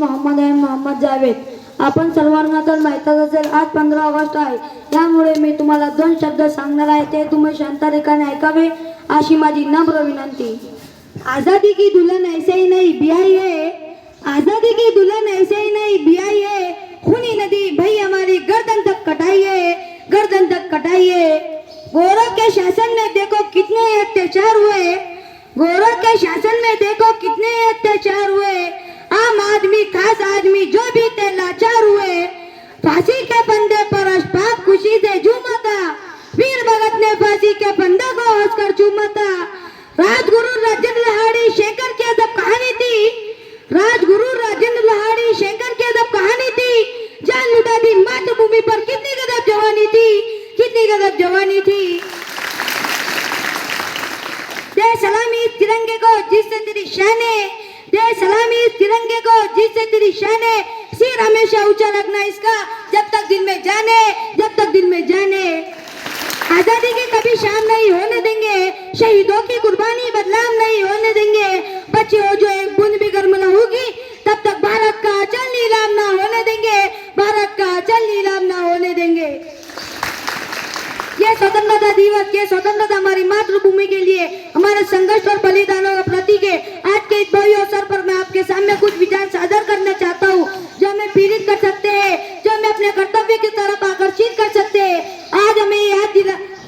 मोहम्मद आहे मोहम्मद जावेद. आपण सर्वांना तर माहीतच असेल आज 15 ऑगस्ट आहे. त्यामुळे मी तुम्हाला 2 शब्द सांगणार आहे, ते तुम्ही शांतरिकाने ऐकावे अशी माझी नम्र विनंती. आज़ादी की दुल्हन ऐसे ही नहीं ब्याही है, आज़ादी की दुल्हन ऐसे ही नहीं ब्याही है, खूनी नदी भाई हमारी गर्दन तक कटाई है, गर्दन तक कटाई है. गोरों के शासन में देखो कितने अत्याचार हुए, गोरों के शासन में देखो कितने अत्याचार हुए. आम आदमी खास आदमी जो भी थे लाचार हुए. फांसी के फंदे पर अशफाक खुशी से झूमा था, वीर भगत ने फांसी के फंदे को हंसकर चूमा था. राजगुरु राजेंद्र लहाड़ी शेखर की अदब कहानी थी, राजगुरु राजेंद्र लहाड़ी शेखर की अदब कहानी थी. जान लुटा दी मातृभूमि पर कितनी गजब जवानी थी, कितनी गजब जवानी थी. दे सलामी इस तिरंगे को जिससे तेरी शान है, दे सलामी इस तिरंगे को जिससे तेरी शान है. सिर हमेशा ऊंचा रखना इसका जब तक दिल में जाने, जब तक दिल में जाने. आजादी की कभी शाम नहीं होने देंगे, शहीदों की कुर्बानी बदनाम नहीं होने देंगे. बच्चे हो जो एक बूंद भी गर्म न होगी तब तक भारत का अचल नीलाम ना होने देंगे, भारत का अचल नीलाम ना होने देंगे. ये स्वतंत्रता दिवस, ये स्वतंत्रता हमारी मातृभूमि के लिए हमारे संघर्ष और बलिदानों का प्रतीक है. आज के इस भव्य अवसर पर मैं आपके सामने कुछ विचार साझा करना चाहता हूँ जो हमें प्रेरित कर सकते हैं, जो हमें अपने कर्तव्य की तरफ आकर्षित कर सकते हैं.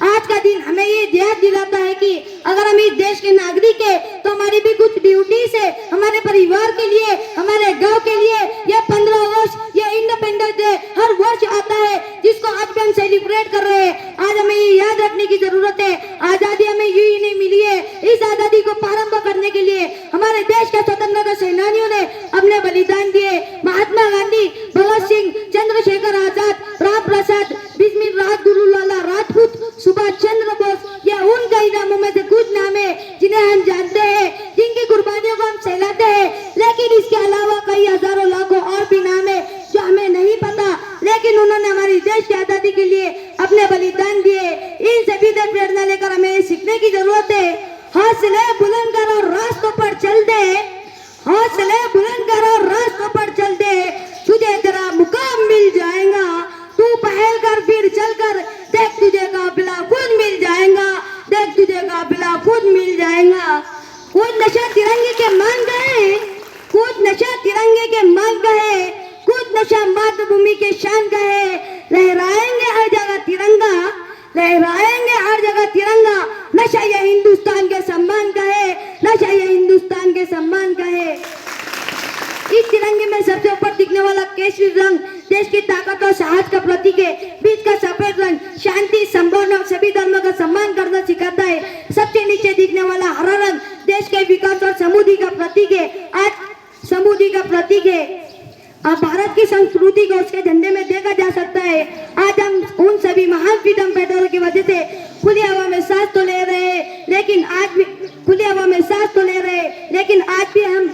आज का दिन हमें ये याद दिलाता है कि अगर हम इस देश के नागरिक हैं तो हमारी भी कुछ ड्यूटीज है हमारे परिवार के लिए, हमारे गांव के लिए. ये 15 अगस्त, ये इंडिपेंडेंस डे हर वर्ष आता है जिसको आज भी हम सेलिब्रेट कर रहे हैं. आज हमें ये याद रखने की जरूरत है, आजादी हमें यूं ही नहीं मिली है. इस आजादी को प्रारंभ करने के लिए हमारे देश के स्वतंत्रता सेनानियों ने अपने बलिदान दिए. महात्मा गांधी, भगत सिंह, चंद्रशेखर आजाद, राम प्रसाद बिस्मिल, राजगुरु लाला राजपूत, सुभाष चंद्र बोस, ये उन कई नामों में से कुछ नाम है जिन्हें हम जानते हैं, जिनकी कुर्बानियों को हम सहलाते हैं. लेकिन इसके अलावा कई हजारों लाखों और भी नाम है जो हमें नहीं पता, लेकिन उन्होंने हमारी देश की आजादी के लिए अपने बलिदान दिए. इन सभी से प्रेरणा लेकर हमें ये सीखने की जरूरत है. हौसले बुलंद कर और रास्तों पर चल दे, हौसले बुलंद कर और रास्तों पर चल दे. तुझे तेरा मुकाम मिल जाएगा, तू पहल कर फिर चल कर देख, तुझे काफिला खुद मिल जाएगा, देख तुझे काफिला खुद मिल जाएगा. कुछ नशा तिरंगे के मान गए, कुछ नशा तिरंगे के मान गए, कुछ नशा मातृभूमि के शान गए. लहराएंगे हर जगह तिरंगा, लहराएंगे हर जगह तिरंगा. नशा ये हिंदुस्तान के सम्मान का है, नशा ये हिंदुस्तान के सम्मान का है. इस तिरंगे में सबसे ऊपर दिखने वाला केसरी रंग देश की ताकत और साहस का प्रतीक है. बीच का सफेद रंग शांति, संभावना और सभी धर्मों का सम्मान करना सिखाता है. सबसे नीचे दिखने वाला हरा रंग देश के विकास और समृद्धि का प्रतीक है. आज समृद्धि का प्रतीक है. भारत की संस्कृति को उसके झंडे में देखा जा सकता है. आज हम उन सभी महान फ्रीडम फाइटरों की वजह से खुली हवा में सांस तो ले रहे हैं, लेकिन आज भी खुली हवा में सांस तो ले रहे हैं, लेकिन आज भी हम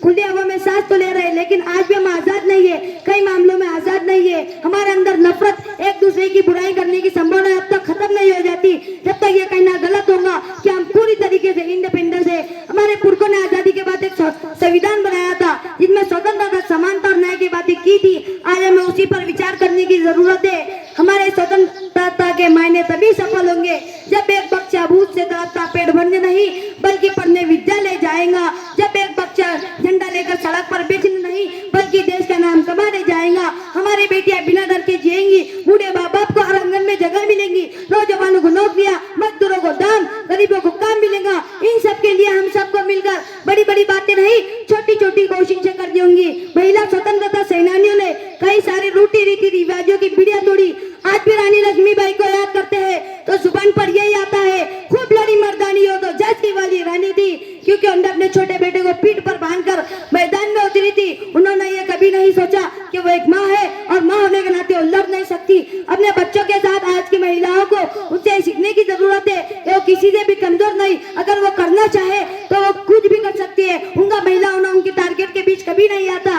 खुली हवा में सांस तो ले रहे हैं, लेकिन आज भी हम आजाद नहीं है. कई मामलों में आजाद नहीं है. हमारे अंदर नफरत, एक दूसरे की बुराई करने की संभावना अब तक खत्म नहीं हो जाती. जब तक ये कहना गलत होगा कि हम पूरी तरीके से इंडिपेंडेंस है. हमारे पुरखों ने आजादी के बाद एक संविधान बनाया था जिसमें स्वतंत्रता, समानता और न्याय की बातें की थी. आज हमें उसी पर विचार करने की जरूरत है. हमारे स्वतंत्रता के मायने तभी सफल होंगे जब एक बच्चा भूख से तड़पता पेट भरने नहीं बल्कि पढ़ने विद्यालय जाएगा. जब एक बच्चा झंडा लेकर सड़क पर बेचने नहीं बल्कि देश का नाम कमाने जाएगा. हमारी बेटियां बिना डर के जिएंगी. बूढ़े माँ बाप को हर आंगन में जगह मिलेंगी. नौजवानों को नौकरियां, मजदूरों को दाम, गरीबों को काम मिलेगा. इन सब के लिए हम सबको मिलकर बड़ी बड़ी बातें नहीं, छोटी छोटी कोशिशें करनी होंगी. महिला स्वतंत्रता सेनानियों ने कई सारे रूटी रीति रिवाजों की पीढ़ियां तोड़ी. आज भी रानी लक्ष्मीबाई को याद करते हैं तो जुबान पर यही आता है, खूब लड़ी मर्दानी हो तो झांसी वाली रानी थी. क्योंकि उन्होंने अपने छोटे बेटे को पीठ पर बांधकर मैदान में उतरी थी. उन्होंने ये कभी नहीं सोचा कि वो एक माँ है और माँ होने के नाते वो लड़ नहीं सकती. अपने बच्चों के साथ आज की महिलाओं को उनसे सीखने की जरूरत है. वो किसी से भी कमजोर नहीं, अगर वो करना चाहे तो वो कुछ भी कर सकती है. उनका महिला होना उनके टारगेट के बीच कभी नहीं आता.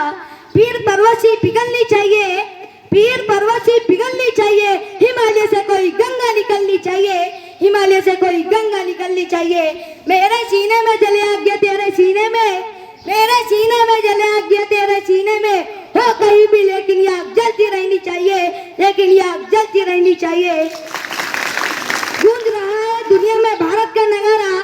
पीर पर्वत पिघलनी चाहिए, पीर पर्वत से पिघलनी चाहिए. हिमालय से कोई गंगा निकलनी चाहिए, हिमालय से कोई गंगा निकलनी चाहिए. मेरे सीने में जले आग तेरे सीने में, मेरे सीने में जले आग तेरे सीने में. लेकिन ये आग जलती रहनी चाहिए, लेकिन ये आग जलती रहनी चाहिए। गूंज रहा है दुनिया में भारत का नगारा,